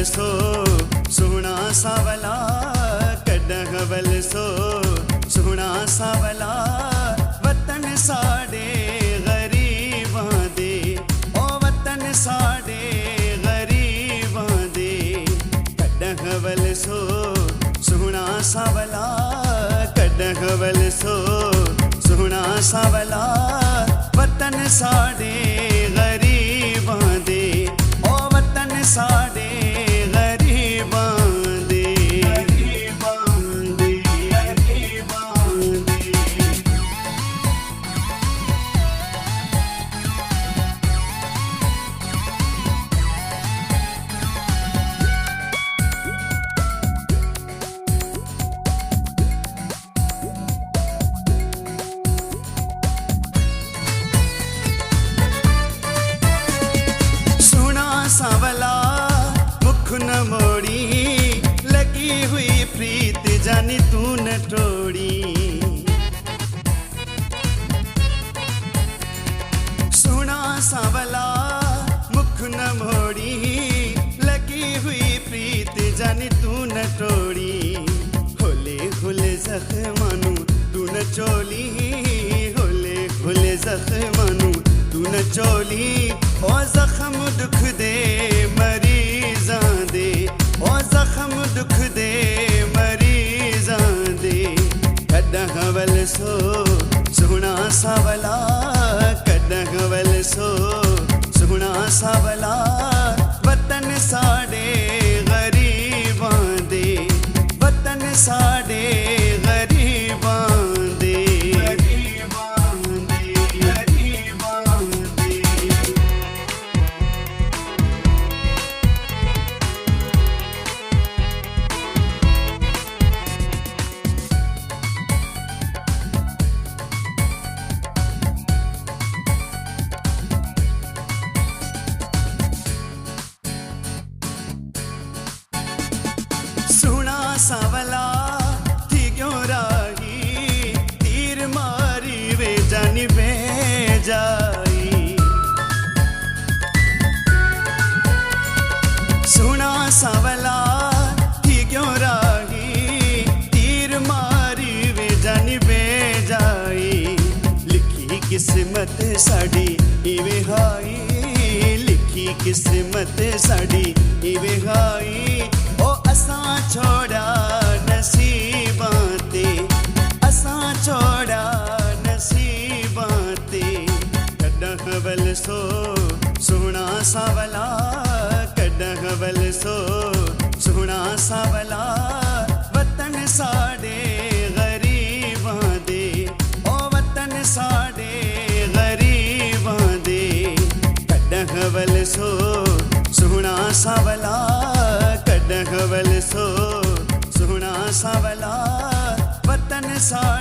सो सोहना सावला कड़हवल सो सोहना सावला वतन साडे गरीबां दे ओ वतन साडे गरीबां दे कड़हवल सो सोहना सावला कड़हवल सो सोहना सावला वतन साडे गरीबां दे ओ वतन साडे सावला मुख न मोड़ी लगी हुई प्रीत जानी तू न तोड़ी सोना सावला मुख न मोड़ी लगी हुई प्रीत जानी तू न तोड़ी होले होले जख्मानू तू न चोली होले होले जख्मानू तू न चोली ओ जख्म दुख दे मरीजां दे ओ जख्म दुख दे मरीजां दे कड़हवल सो सोहना सावला कड़हवल सो सोहना सावला वतन साडे गरीबां दे वतन साडे गरीबां दे सावला थी क्यों राही तीर मारी वे जानी बे जाई सोना सावला थी क्यों राही तीर मारी वे जानी बे जाई लिखी किस्मत साड़ी इवे हाई लिखी किस्मत साड़ी इवे हाई ओ असां छोड़ा नसीबां ते असां छोड़ा नसीबां ते कड़हवल सो सोहना सावला कड़हवल सो सोहना सावला वतन साडे गरीबां दे ओ वतन साडे गरीबां दे कड़हवल सो सोहना सावला कड़हवल सो सोहना सावला वतन साडे